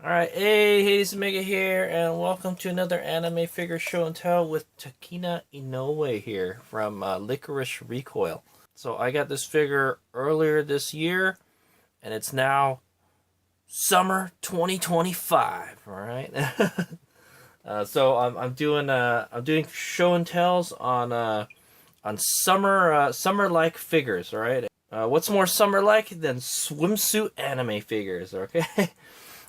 Alright, hey, Hades Mega here, and welcome to another anime figure show and tell with Takina Inoue here from Lycoris Recoil. So I got this figure earlier this year, and it's now summer 2025. Alright, so I'm doing show and tells on summer like figures. Alright, what's more summer like than swimsuit anime figures? Okay.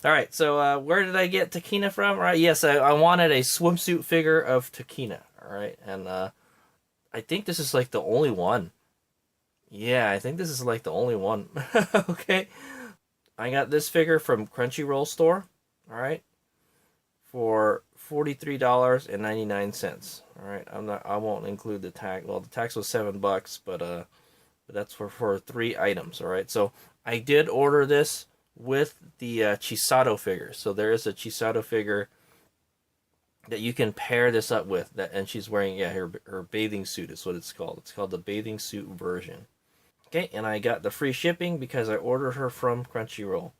All right, so where did I get Takina from? All right, yes, I wanted a swimsuit figure of Takina. All right, and I think this is like the only one. Yeah, I think this is like the only one. Okay, I got this figure from Crunchyroll store. All right, for $43.99. All right, I won't include the tag. Well, the tax was $7, but that's for 3 items. All right, so I did order this with the Chisato figure. So there is a Chisato figure that you can pair this up with. And she's wearing her bathing suit is what it's called. It's called the bathing suit version. Okay, and I got the free shipping because I ordered her from Crunchyroll. All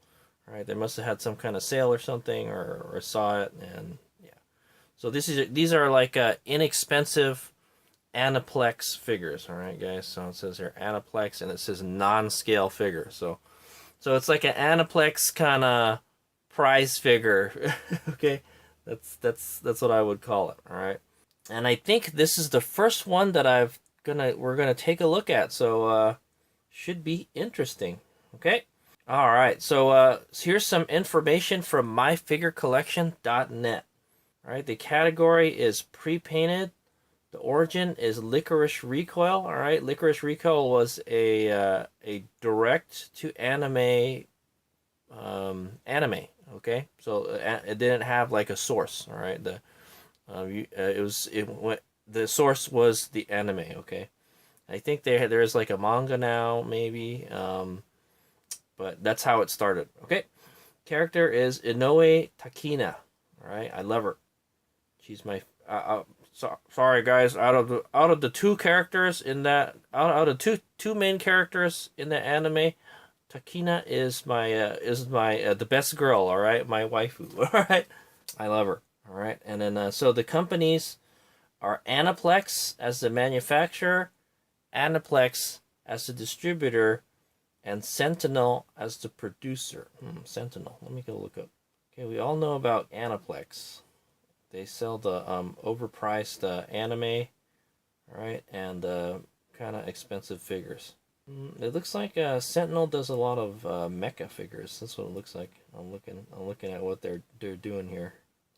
right, they must have had some kind of sale or something, or saw it, and yeah. So these are like inexpensive Aniplex figures. All right, guys. So it says here Aniplex, and it says non-scale figure. So it's like an Aniplex kind of prize figure. Okay, that's what I would call it. All right, and I think this is the first one that we're gonna take a look at. So should be interesting. Okay. All right. So here's some information from myfigurecollection.net. All right. The category is pre-painted. The origin is Lycoris Recoil. All right, Lycoris Recoil was a direct to anime anime. Okay, so it didn't have like a source. All right, the source was the anime. Okay, I think there's like a manga now maybe, but that's how it started. Okay, character is Inoue Takina. All right, I love her. She's my sorry guys, out of the two characters in that out of two main characters in the anime, Takina is my the best girl. All right, my waifu. All right, I love her. All right, and then so the companies are Aniplex as the manufacturer, Aniplex as the distributor, and Sentinel as the producer. Sentinel. Let me go look up. Okay, we all know about Aniplex. They sell the overpriced anime, right, and kind of expensive figures. It looks like Sentinel does a lot of mecha figures. That's what it looks like. I'm looking at what they're doing here,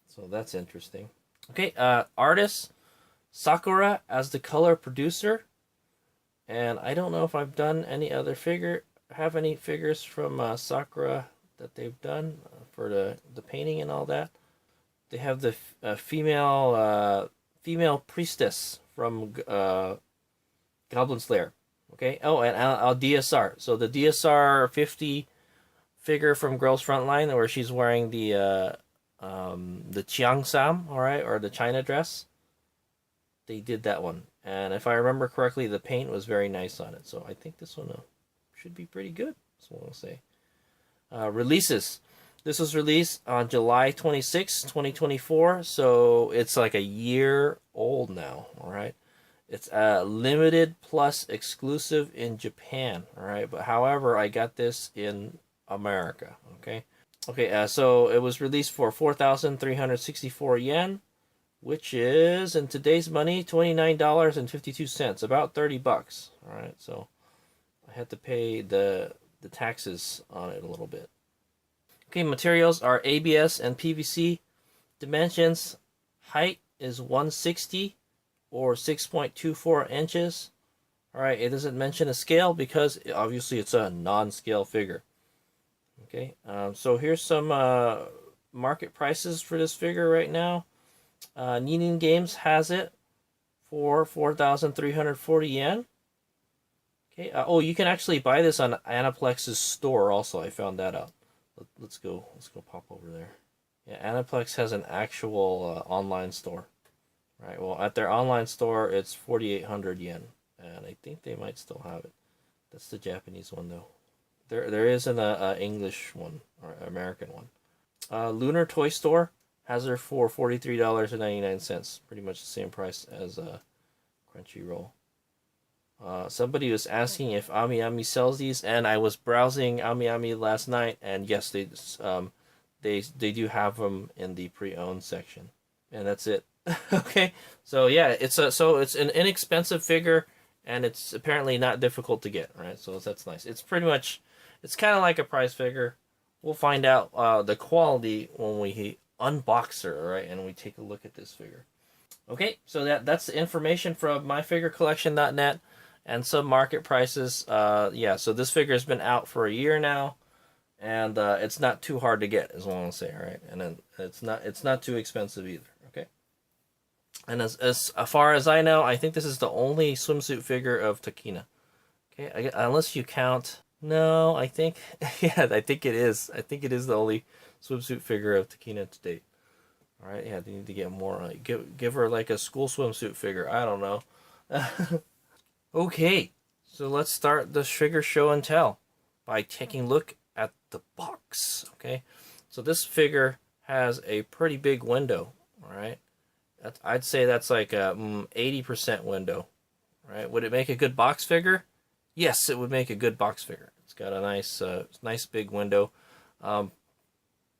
so that's interesting. Okay, artist Sakura as the color producer, and I don't know if I've done any other have any figures from Sakura that they've done for the painting and all that. They have the female priestess from Goblin Slayer. Okay. Oh, and DSR. So the DSR 50 figure from Girls Frontline, where she's wearing the Chiang Sam, all right, or the China dress. They did that one, and if I remember correctly, the paint was very nice on it. So I think this one should be pretty good. That's what I'll say. Releases. This was released on July 26, 2024, so it's like a year old now, all right? It's a limited plus exclusive in Japan, all right? But however, I got this in America, okay? Okay, so it was released for 4,364 yen, which is, in today's money, $29.52, about $30, all right? So I had to pay the taxes on it a little bit. Okay, materials are ABS and PVC. Dimensions, height is 160 or 6.24 inches. All right, it doesn't mention a scale because obviously it's a non-scale figure. Okay, so here's some market prices for this figure right now. Ninin Games has it for 4,340 yen. Okay, oh, you can actually buy this on Aniplex's store also. I found that out. Let's go pop over there. Yeah, Aniplex has an actual online store. Right, well, at their online store, it's 4,800 yen. And I think they might still have it. That's the Japanese one, though. There isn't a English one, or American one. Lunar Toy Store has her for $43.99. Pretty much the same price as Crunchyroll. Somebody was asking if AmiAmi sells these, and I was browsing AmiAmi last night, and yes, they do have them in the pre-owned section, and that's it. Okay, so yeah, it's an inexpensive figure, and it's apparently not difficult to get. Right, so that's nice. It's kind of like a prize figure. We'll find out the quality when we unbox her, right, and we take a look at this figure. Okay, so that's the information from myfigurecollection.net and some market prices. Yeah, so this figure has been out for a year now, and it's not too hard to get, is what I'm saying, right? And then it's not too expensive either. Okay, and as far as I know, I think this is the only swimsuit figure of Takina. Okay, unless you count. No, I think yeah, I think it is. I think it is the only swimsuit figure of Takina to date. All right, yeah, they need to get more. Give her like a school swimsuit figure. I don't know. Okay, so let's start the figure show and tell by taking a look at the box. Okay, so this figure has a pretty big window. All right, I'd say that's like a 80% window. Right? Would it make a good box figure? Yes, it would make a good box figure. It's got a nice big window.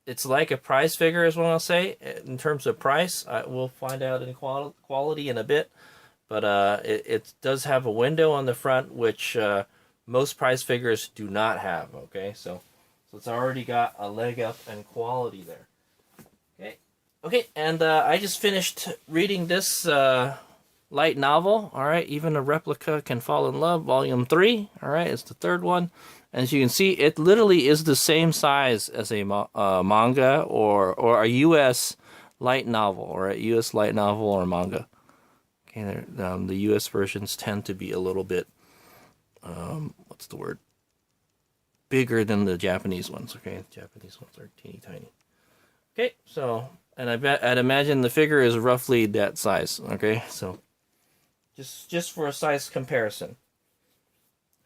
It's like a prize figure, is what I'll say. In terms of price, we'll find out in quality in a bit. But it does have a window on the front, which most prize figures do not have. Okay, so it's already got a leg up in quality there. Okay, and I just finished reading this light novel. All right, Even a Replica Can Fall in Love, Volume 3. All right, it's the third one. As you can see, it literally is the same size as a manga or a U.S. light novel, or a U.S. light novel or manga. Okay, the U.S. versions tend to be a little bit, what's the word? Bigger than the Japanese ones. Okay, the Japanese ones are teeny tiny. Okay, so, and I'd imagine the figure is roughly that size. Okay, so just for a size comparison.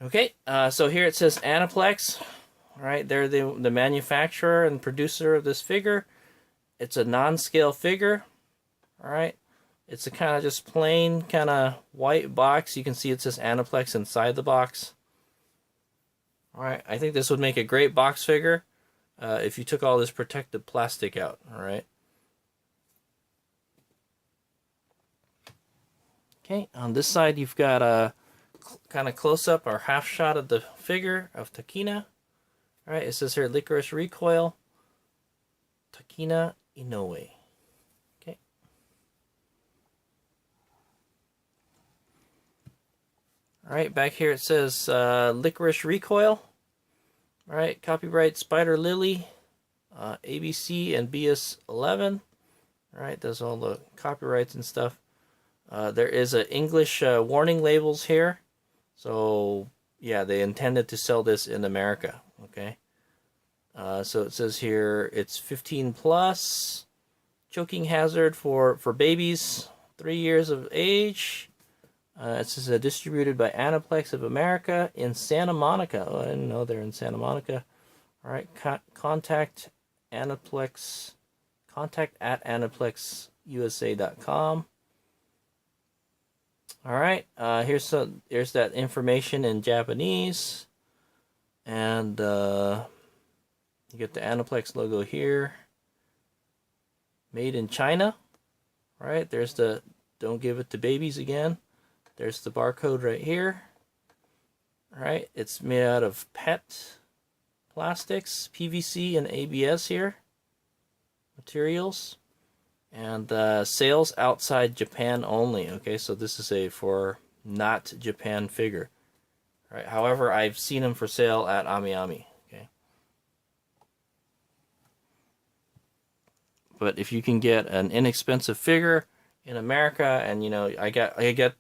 Okay, so here it says Aniplex. All right, they're the manufacturer and producer of this figure. It's a non-scale figure. All right, it's a kind of just plain kind of white box. You can see it says Aniplex inside the box. All right, I think this would make a great box figure if you took all this protective plastic out. All right. Okay, on this side you've got a kind of close up or half shot of the figure of Takina. All right, it says here Lycoris Recoil, Takina Inoue. Okay. All right, back here it says Lycoris Recoil. All right, copyright Spider Lily, ABC and BS11. All right, does all the copyrights and stuff. There is a English warning labels here. So, yeah, they intended to sell this in America, okay? So it says here it's 15 plus, choking hazard for babies 3 years of age. It says distributed by Aniplex of America in Santa Monica. Oh, I didn't know they're in Santa Monica. All right, contact Aniplex, contact at AniplexUSA.com. All right, here's that information in Japanese, and you get the Aniplex logo here. Made in China. All right, there's the don't give it to babies again. There's the barcode right here. All right, it's made out of PET plastics, PVC, and ABS here. Materials. And sales outside Japan only. Okay, so this is a for not Japan figure. All right. However, I've seen them for sale at AmiAmi. Okay. But if you can get an inexpensive figure in America, and you know, I get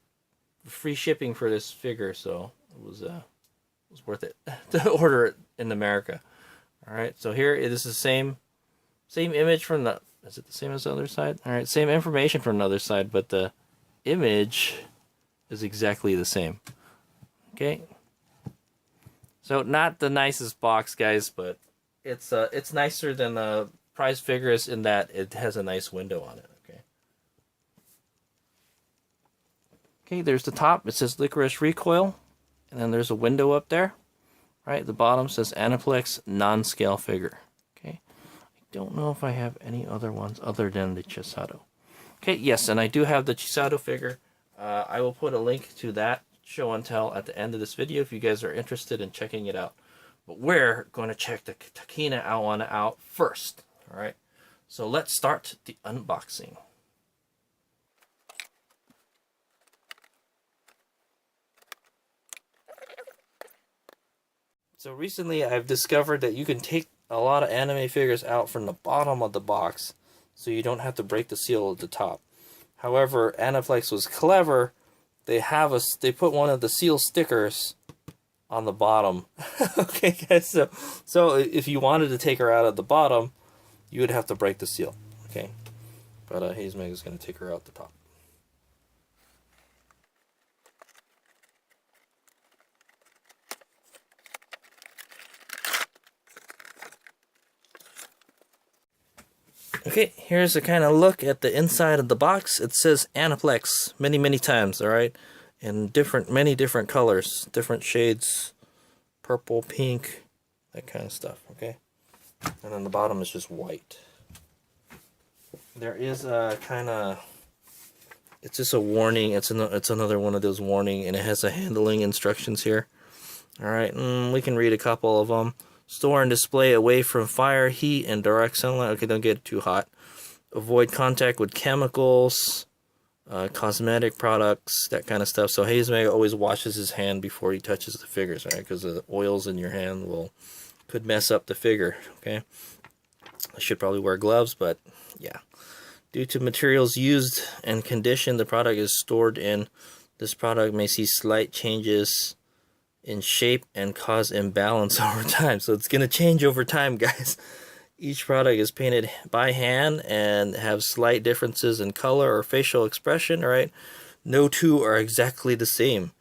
free shipping for this figure, so it was worth it to order it in America. All right. So here it is the same image from the. Is it the same as the other side? All right, same information from the other side, but the image is exactly the same. Okay. So not the nicest box, guys, but it's nicer than prize figure is in that it has a nice window on it. Okay. Okay, there's the top. It says Lycoris Recoil, and then there's a window up there. Right, the bottom says Aniplex non-scale figure. Okay, I don't know if I have any other ones other than the Chisato. Okay, yes, and I do have the Chisato figure. I will put a link to that show and tell at the end of this video if you guys are interested in checking it out. But we're going to check the Takina one out first. All right, so let's start the unboxing. So recently I've discovered that you can take a lot of anime figures out from the bottom of the box so you don't have to break the seal at the top. However, Aniplex was clever. They put one of the seal stickers on the bottom. Okay, guys, so if you wanted to take her out at the bottom, you would have to break the seal. Okay, but Hazemeg is going to take her out the top. Okay, here's a kind of look at the inside of the box. It says Aniplex many times, alright? In many different colors, different shades, purple, pink, that kind of stuff, okay? And then the bottom is just white. There is a kind of, it's just a warning, it's another one of those warning, and it has a handling instructions here. Alright, we can read a couple of them. Store and display away from fire, heat, and direct sunlight. Okay, don't get too hot. Avoid contact with chemicals, cosmetic products, that kind of stuff. So Hazemeg always washes his hand before he touches the figures, right? Because the oils in your hand could mess up the figure, okay? I should probably wear gloves, but yeah. Due to materials used and condition the product is stored in, this product may see slight changes in shape and cause imbalance over time. So it's going to change over time, guys. Each product is painted by hand and have slight differences in color or facial expression, right? No two are exactly the same.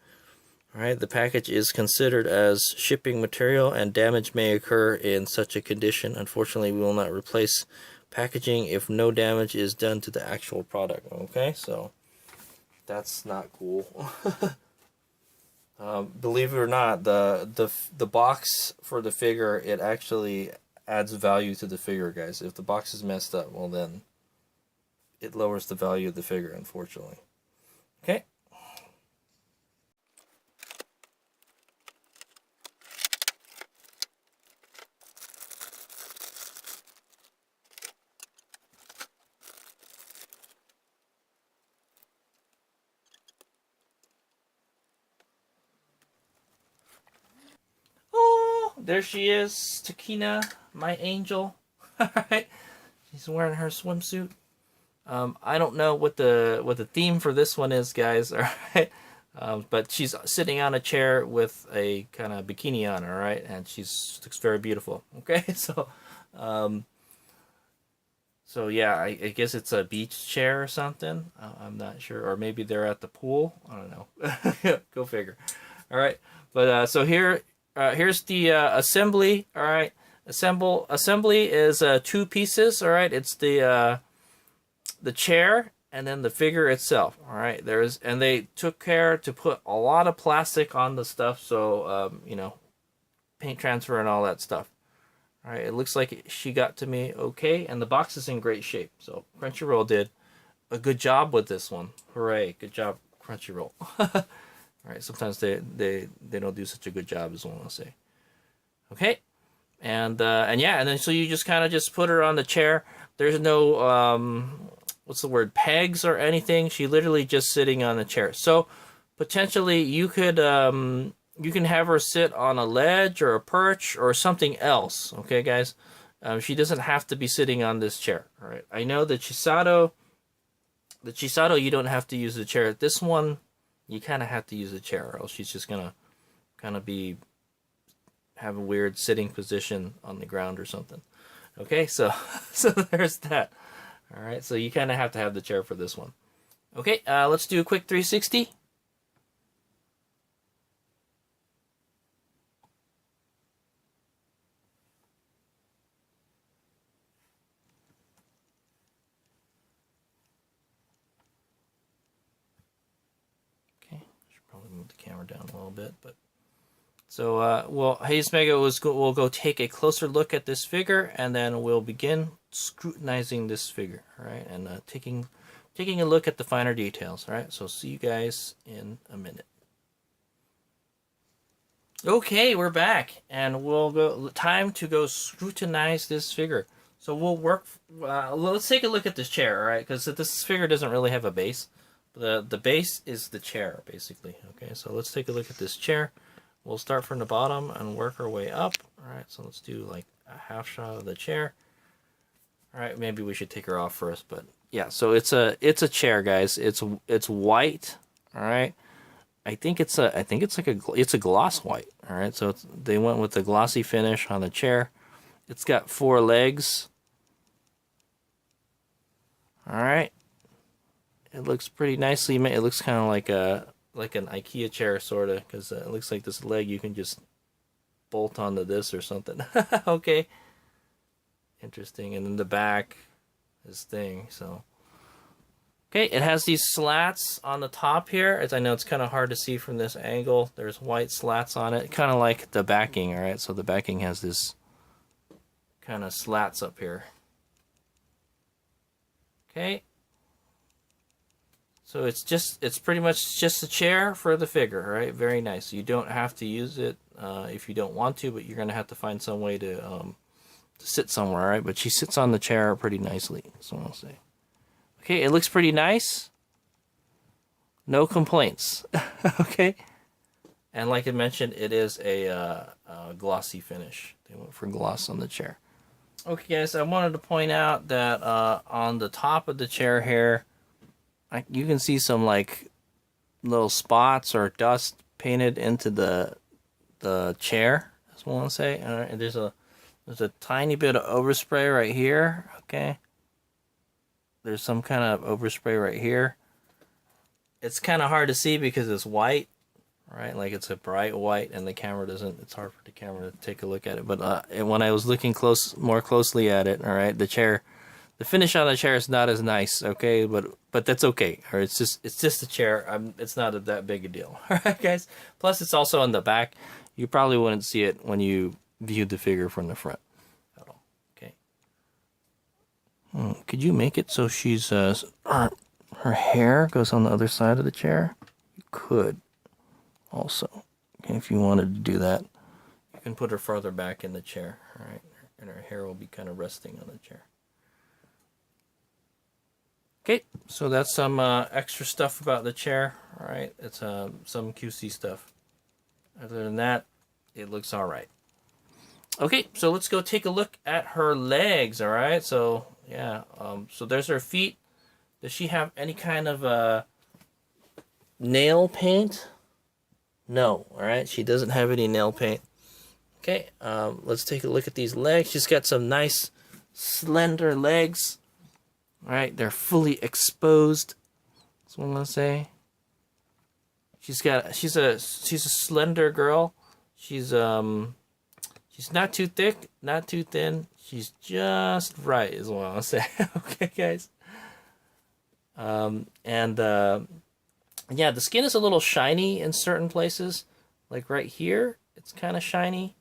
Right? The package is considered as shipping material and damage may occur in such a condition. Unfortunately, we will not replace packaging if no damage is done to the actual product. Okay, so that's not cool. Believe it or not, the box for the figure, it actually adds value to the figure, guys. If the box is messed up, well then it lowers the value of the figure, unfortunately. Okay. There she is, Takina, my angel. Alright, she's wearing her swimsuit. I don't know what the theme for this one is, guys. Alright, but she's sitting on a chair with a kind of bikini on, alright, and she looks very beautiful. Okay, so yeah, I guess it's a beach chair or something. I'm not sure, or maybe they're at the pool. I don't know. Go figure. Alright, but so here's the assembly. All right, assembly is 2 pieces. All right, it's the chair and then the figure itself. All right, and they took care to put a lot of plastic on the stuff, so you know, paint transfer and all that stuff. All right, it looks like she got to me okay, and the box is in great shape. So Crunchyroll did a good job with this one. Hooray! Good job, Crunchyroll. Right, sometimes they don't do such a good job, is what I'll say. Okay, and yeah, and then so you just kind of just put her on the chair. There's no what's the word, pegs or anything. She literally just sitting on the chair. So potentially you could you can have her sit on a ledge or a perch or something else. Okay, guys, she doesn't have to be sitting on this chair. All right, I know the Chisato you don't have to use the chair. This one, you kind of have to use a chair, or else she's just gonna kind of have a weird sitting position on the ground or something. Okay, so there's that. All right, so you kind of have to have the chair for this one. Okay, let's do a quick 360. move the camera down a little bit, but so well, Hayes Mega we'll go take a closer look at this figure, and then we'll begin scrutinizing this figure, all right, and taking a look at the finer details, all right. So see you guys in a minute. Okay, we're back, and we'll go. Time to go scrutinize this figure. So we'll work. Let's take a look at this chair, all right? Because this figure doesn't really have a base. The base is the chair, basically. Okay, so let's take a look at this chair. We'll start from the bottom and work our way up. All right, so let's do like a half shot of the chair. All right, maybe we should take her off first, but yeah. So it's a chair, guys. It's white. All right. I think it's a gloss white. All right, so they went with the glossy finish on the chair. It's got 4 legs. All right, it looks pretty nicely made. It looks kind of like an IKEA chair, sort of, because it looks like this leg you can just bolt onto this or something. Okay, interesting. And then the back, this thing. So. Okay, it has these slats on the top here. I know it's kind of hard to see from this angle. There's white slats on it, kind of like the backing, all right? So the backing has this kind of slats up here. Okay. So it's pretty much just a chair for the figure, all right? Very nice. You don't have to use it if you don't want to, but you're going to have to find some way to sit somewhere, all right? But she sits on the chair pretty nicely, so I'll say. Okay, it looks pretty nice. No complaints. Okay. And like I mentioned, it is a glossy finish. They went for gloss on the chair. Okay, guys, I wanted to point out that on the top of the chair here, you can see some like little spots or dust painted into the chair. That's what I want to say. All right, there's a tiny bit of overspray right here. Okay. There's some kind of overspray right here. It's kind of hard to see because it's white, right? Like it's a bright white, and the camera doesn't. It's hard for the camera to take a look at it. But when I was looking more closely at it, all right, the finish on the chair is not as nice, okay? But that's okay. Or it's just a chair. It's not that big a deal, all right, guys. Plus, it's also on the back. You probably wouldn't see it when you viewed the figure from the front. Could you make it so she's her hair goes on the other side of the chair? You could also, okay, if you wanted to do that. You can put her farther back in the chair, all right, and her hair will be kind of resting on the chair. Okay, so that's some extra stuff about the chair, all right. It's some QC stuff. Other than that, it looks all right. Okay, so let's go take a look at her legs, all right? So, yeah, so there's her feet. Does she have any kind of nail paint? No, all right? She doesn't have any nail paint. Okay, let's take a look at these legs. She's got some nice, slender legs. All right, they're fully exposed. That's what I'm going to say. She's a slender girl. She's not too thick, not too thin. She's just right, is what I'll say. Okay, guys. Yeah, the skin is a little shiny in certain places. Like right here, it's kind of shiny.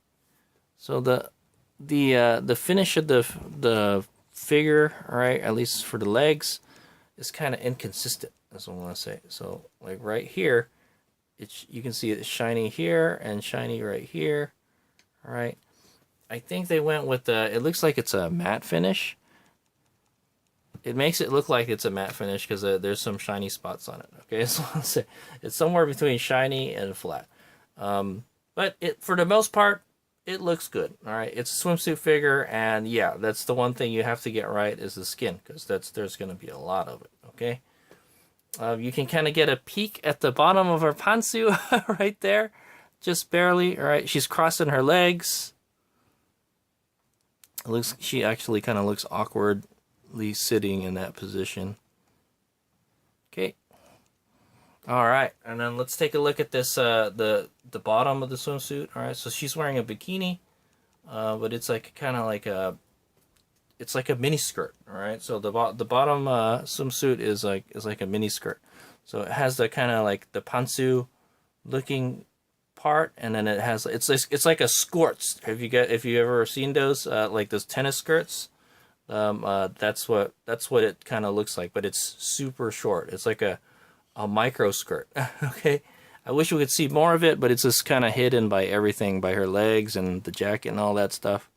So the finish of the figure, all right, at least for the legs, is kind of inconsistent. That's what I want to say. So like right here, you can see it's shiny here and shiny right here. All right, I think they went with it looks like it's a matte finish. It makes it look like it's a matte finish because there's some shiny spots on it. Okay, so I'll say it's somewhere between shiny and flat. But for the most part, it looks good. All right, it's a swimsuit figure, and yeah, that's the one thing you have to get right is the skin, because there's going to be a lot of it. Okay, you can kind of get a peek at the bottom of her pantsu right there, just barely. All right, she's crossing her legs. She actually kind of looks awkwardly sitting in that position. Okay. All right, and then let's take a look at this the bottom of the swimsuit. All right, so she's wearing a bikini, but it's like kind of like it's like a mini skirt. All right, so the bottom swimsuit is like a mini skirt. So it has the kind of like the pantsu looking part, and then it has it's like a skirts. If you ever seen those like those tennis skirts? That's what it kind of looks like, but it's super short. It's like a micro skirt. Okay, I wish we could see more of it, but it's just kind of hidden by everything, by her legs and the jacket and all that stuff.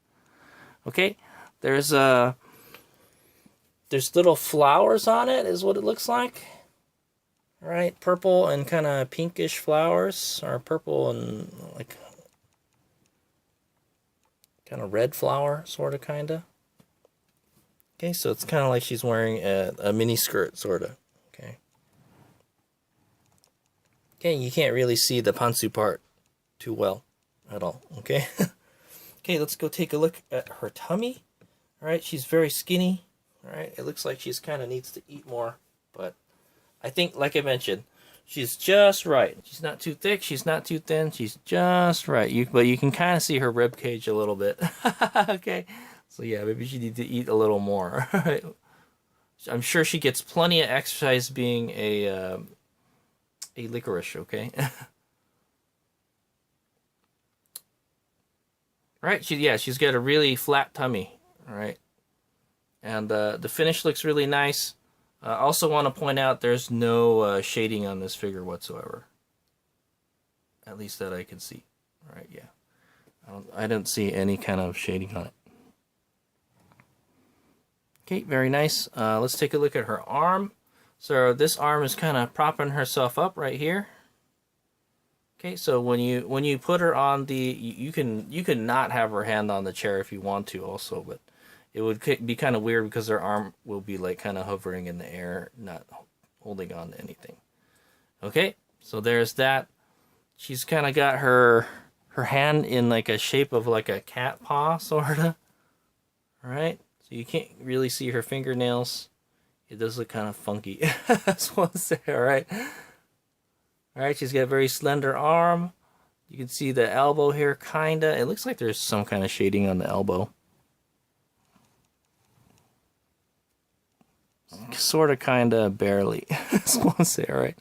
Okay, there's little flowers on it, is what it looks like. All right, purple and kind of pinkish flowers, or purple and like kind of red flower, sort of, kind of. Okay, so it's kind of like she's wearing a mini skirt, sort of. Okay. Okay, you can't really see the pantsu part too well at all. Okay. Okay, let's go take a look at her tummy. All right, she's very skinny. All right, it looks like she's kind of needs to eat more, but I think, like I mentioned, she's just right. She's not too thick. She's not too thin. She's just right. But you can kind of see her rib cage a little bit. Okay. So yeah, maybe she needs to eat a little more. I'm sure she gets plenty of exercise being a licorice. Okay. Right. She's got a really flat tummy. All right. And the finish looks really nice. I also want to point out there's no shading on this figure whatsoever. At least that I can see. All right. Yeah. I don't see any kind of shading on it. Okay, very nice. Let's take a look at her arm. So this arm is kind of propping herself up right here. Okay, so when you put her on the, you can not have her hand on the chair if you want to also, but it would be kind of weird because her arm will be like kind of hovering in the air, not holding on to anything. Okay, so there's that. She's kind of got her hand in like a shape of like a cat paw, sort of. All right. So you can't really see her fingernails. It does look kind of funky. That's what I say, alright? Alright, she's got a very slender arm. You can see the elbow here, kinda. It looks like there's some kind of shading on the elbow. Sorta, kinda, barely. That's what I say, alright?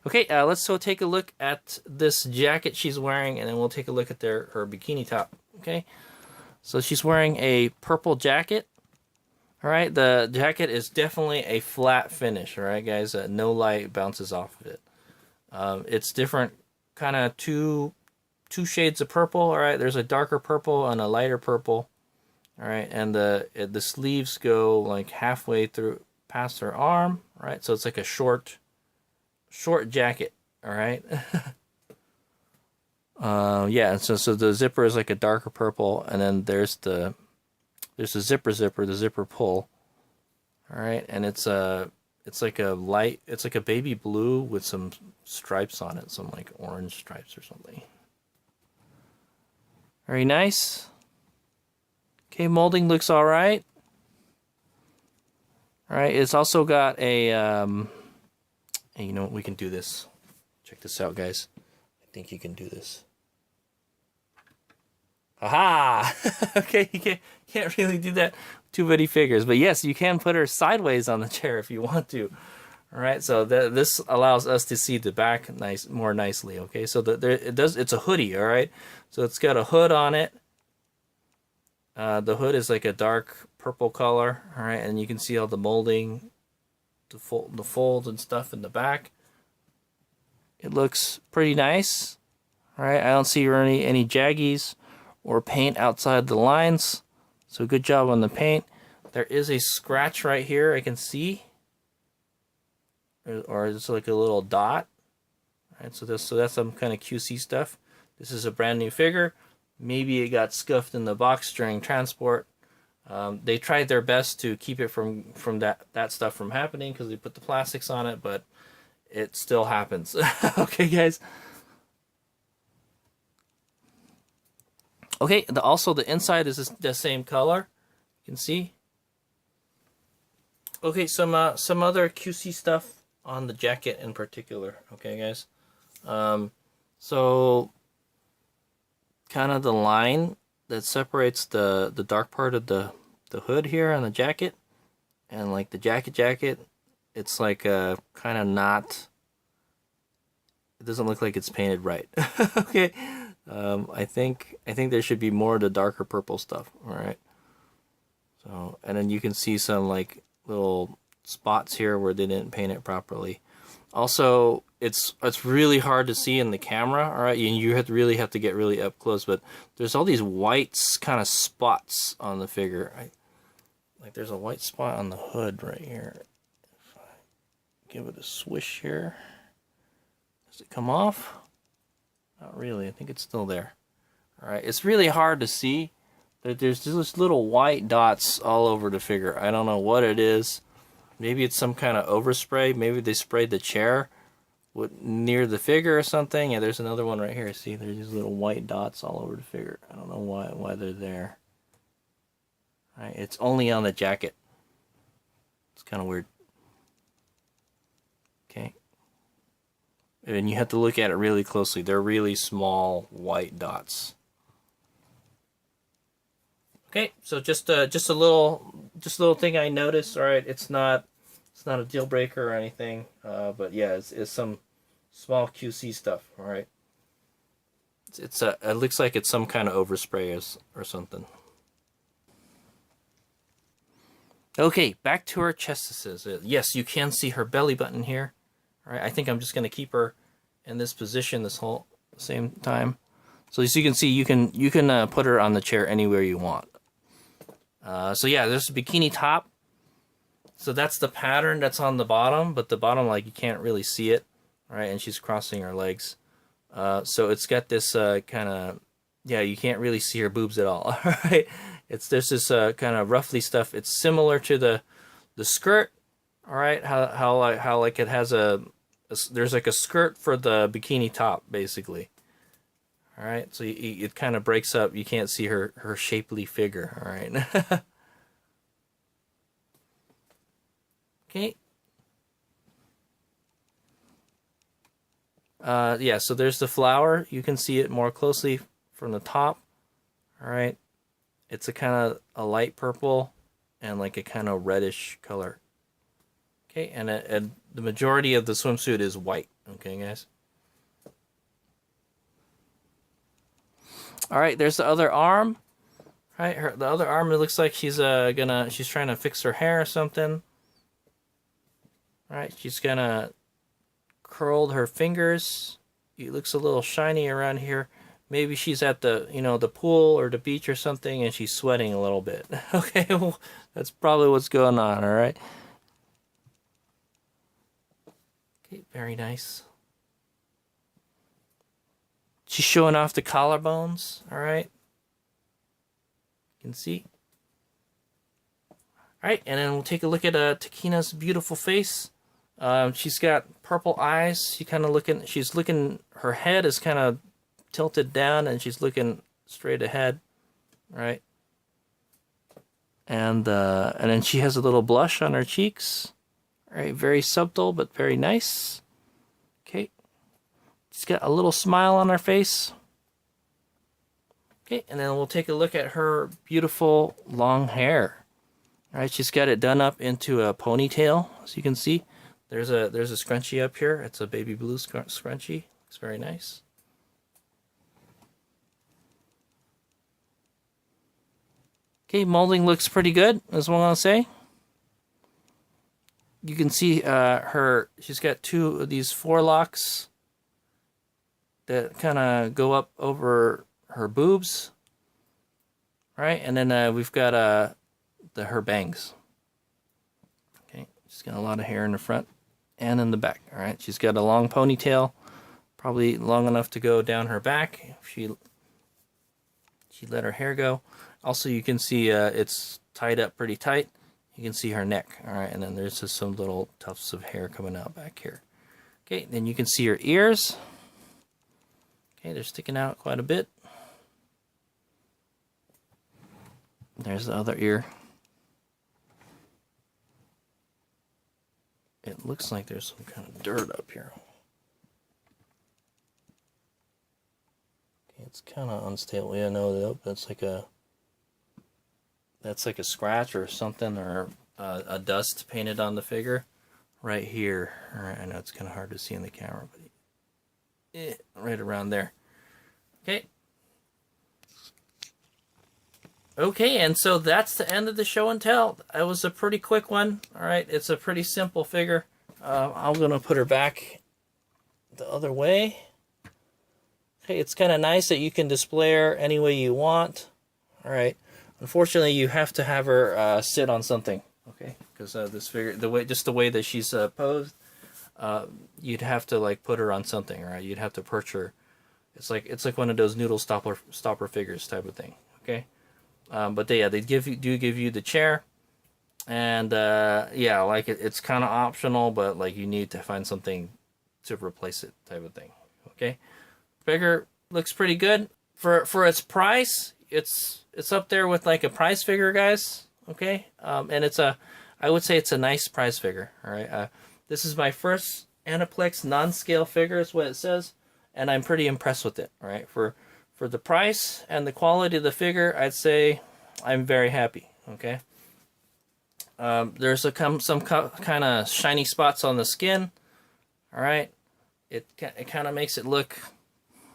Okay, let's go take a look at this jacket she's wearing, and then we'll take a look at her bikini top, okay? So she's wearing a purple jacket. All right, the jacket is definitely a flat finish. All right, guys, no light bounces off of it. It's different, kind of two shades of purple. All right, there's a darker purple and a lighter purple. All right, and the sleeves go like halfway through past her arm. All right, so it's like a short jacket. All right. Yeah, so the zipper is like a darker purple, and then there's the zipper, the zipper pull. All right, and it's like a baby blue with some stripes on it, some like orange stripes or something. Very nice. Okay, molding looks all right. All right, it's also got a hey, you know what, we can do this. Check this out, guys. I think you can do this. Aha! Okay, you can't really do that with too many figures, but yes, you can put her sideways on the chair if you want to. All right, so this allows us to see the back more nicely. Okay, so it's a hoodie. All right, so it's got a hood on it. The hood is like a dark purple color. All right, and you can see all the molding, the folds and stuff in the back. It looks pretty nice. All right, I don't see any jaggies or paint outside the lines, so good job on the paint. There is a scratch right here I can see, or it's like a little dot. All right, so that's some kind of QC stuff. This is a brand new figure. Maybe it got scuffed in the box during transport. They tried their best to keep it from that stuff from happening because they put the plastics on it, but it still happens. Okay, guys. Okay, also the inside is the same color. You can see. Okay, some other QC stuff on the jacket in particular. Okay, guys. So kind of the line that separates the dark part of the hood here on the jacket, and like the jacket, it's like kind of not it doesn't look like it's painted right. Okay, I think there should be more of the darker purple stuff. All right. So, and then you can see some like little spots here where they didn't paint it properly. Also, it's really hard to see in the camera, all right? You really have to get really up close, but there's all these white kind of spots on the figure. Like there's a white spot on the hood right here. If I give it a swish here, does it come off? Not really. I think it's still there. All right, it's really hard to see. There's just little white dots all over the figure. I don't know what it is. Maybe it's some kind of overspray. Maybe they sprayed the chair near the figure or something. Yeah, there's another one right here. See, there's these little white dots all over the figure. I don't know why they're there. All right, it's only on the jacket. It's kind of weird. Okay. And you have to look at it really closely. They're really small white dots. Okay, so just a little thing I noticed. All right, it's not a deal breaker or anything, but yeah, it's some small QC stuff. All right, it looks like it's some kind of overspray or something. Okay, back to her chestesses. Yes, you can see her belly button here. All right, I think I'm just gonna keep her in this position this whole same time. So as you can see, you can put her on the chair anywhere you want. So yeah, there's a bikini top. So that's the pattern that's on the bottom, but the bottom, like, you can't really see it, right? And she's crossing her legs. So it's got this kind of, yeah, you can't really see her boobs at all, right? There's this kind of roughly stuff. It's similar to the skirt, all right? How like it has there's like a skirt for the bikini top, basically. All right, so it kind of breaks up. You can't see her shapely figure. All right. Okay. Yeah, so there's the flower. You can see it more closely from the top. All right. It's a kind of a light purple and like a kind of reddish color. Okay, and the majority of the swimsuit is white. Okay, guys. All right, there's the other arm. Right, the other arm. It looks like she's trying to fix her hair or something. All right, she's gonna curled her fingers. It looks a little shiny around here. Maybe she's at the pool or the beach or something, and she's sweating a little bit. Okay, well, that's probably what's going on. All right. Okay, very nice. She's showing off the collarbones, all right? You can see. All right, and then we'll take a look at Takina's beautiful face. She's got purple eyes. She's looking, her head is kind of tilted down, and she's looking straight ahead, right? And then she has a little blush on her cheeks. All right, very subtle, but very nice. Okay. She's got a little smile on her face. Okay, and then we'll take a look at her beautiful long hair. All right, she's got it done up into a ponytail, as you can see. There's a scrunchie up here. It's a baby blue scrunchie. Looks very nice. Okay, molding looks pretty good, is what I'm gonna say. You can see she's got two of these forelocks that kind of go up over her boobs, right? And then we've got her bangs. Okay, she's got a lot of hair in the front and in the back. All right, she's got a long ponytail, probably long enough to go down her back if she let her hair go. Also, you can see it's tied up pretty tight. You can see her neck. All right, and then there's just some little tufts of hair coming out back here. Okay, then you can see her ears. Okay, they're sticking out quite a bit. There's the other ear. It looks like there's some kind of dirt up here. Okay, it's kind of unstable. Yeah, no, that's like a scratch or something, or a dust painted on the figure right here. All right, I know it's kind of hard to see in the camera, but right around there. Okay. Okay, and so that's the end of the show and tell. It was a pretty quick one. All right, it's a pretty simple figure. I'm going to put her back the other way. Okay, it's kind of nice that you can display her any way you want. All right. Unfortunately, you have to have her sit on something. Okay, because this figure, the way that she's posed, you'd have to like put her on something, right? You'd have to perch her. It's like one of those noodle stopper figures type of thing. Okay. But they do give you the chair, and yeah, like it's kind of optional, but like you need to find something to replace it, type of thing. Okay, figure looks pretty good for its price. It's up there with like a prize figure, guys. Okay, and I would say it's a nice prize figure. All right, this is my first Aniplex non-scale figure, is what it says, and I'm pretty impressed with it. All right, for the price and the quality of the figure, I'd say I'm very happy. Okay. There's some kind of shiny spots on the skin. All right. It kind of makes it look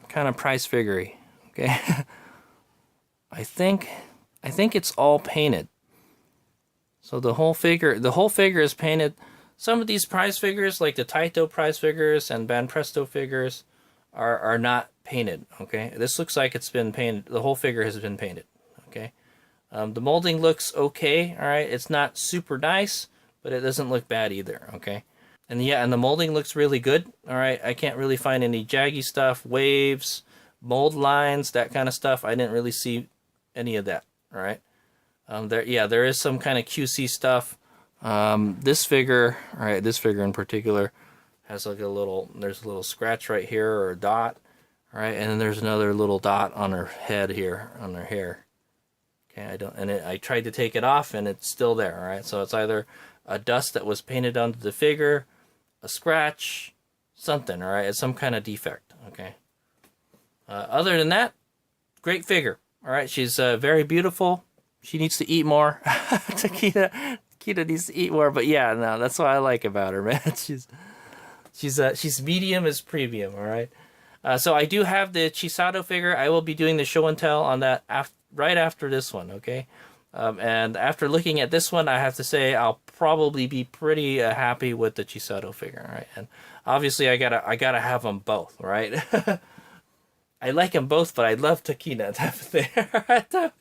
kind of price figure-y. Okay. I think it's all painted. So the whole figure is painted. Some of these prize figures, like the Taito prize figures and Banpresto figures, are not painted. Okay, this looks like it's been painted. The whole figure has been painted. Okay, the molding looks okay. All right, it's not super nice, but it doesn't look bad either. Okay, and yeah, and the molding looks really good. All right, I can't really find any jaggy stuff, waves, mold lines, that kind of stuff. I didn't really see any of that. All right, there is some kind of QC stuff. This figure, all right, this figure in particular has like there's a little scratch right here, or a dot. All right, and then there's another little dot on her head here, on her hair. Okay, I tried to take it off, and it's still there. All right, so it's either a dust that was painted onto the figure, a scratch, something. All right, it's some kind of defect. Okay. Other than that, great figure. All right, she's very beautiful. She needs to eat more. Takina needs to eat more, but yeah, no, that's what I like about her, man. She's medium as premium. All right. So I do have the Chisato figure. I will be doing the show and tell on that right after this one, okay? And after looking at this one, I have to say I'll probably be pretty happy with the Chisato figure, right? And obviously I gotta have them both, right? I like them both, but I love Takina type of thing.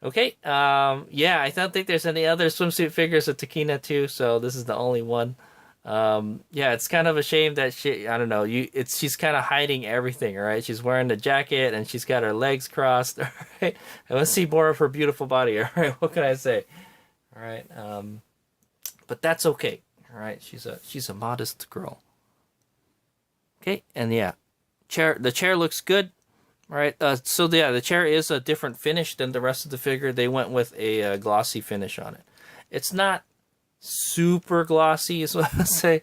Okay, yeah, I don't think there's any other swimsuit figures of Takina too, so this is the only one. Yeah, it's kind of a shame that I don't know, she's kind of hiding everything, right? She's wearing the jacket and she's got her legs crossed, all right? I want to see more of her beautiful body, all right? What can I say? All right, but that's okay, all right? She's a modest girl. Okay, and yeah, the chair looks good, all right? So yeah, the chair is a different finish than the rest of the figure. They went with a glossy finish on it. It's not super glossy is what I say,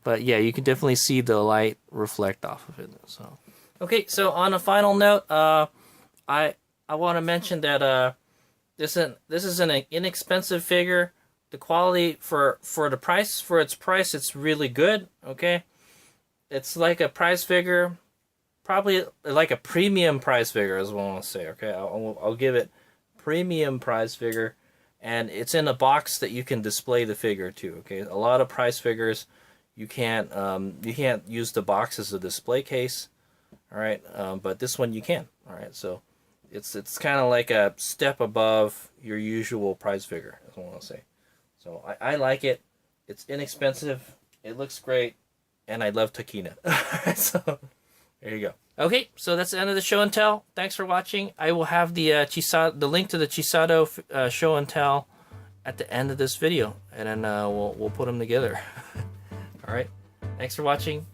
but yeah, you can definitely see the light reflect off of it. So okay, so on a final note, I want to mention that this is an inexpensive figure. The quality for its price, it's really good. Okay, it's like a prize figure, probably like a premium prize figure is what I want to say. Okay, I'll give it premium prize figure. And it's in a box that you can display the figure to. Okay, a lot of prize figures, you can't use the box as a display case. All right, but this one you can. All right, so it's kind of like a step above your usual prize figure, is what I want to say. So I like it. It's inexpensive. It looks great, and I love Takina. So there you go. Okay, so that's the end of the show and tell. Thanks for watching. I will have the link to the Chisato show and tell at the end of this video, and then we'll put them together. All right, thanks for watching.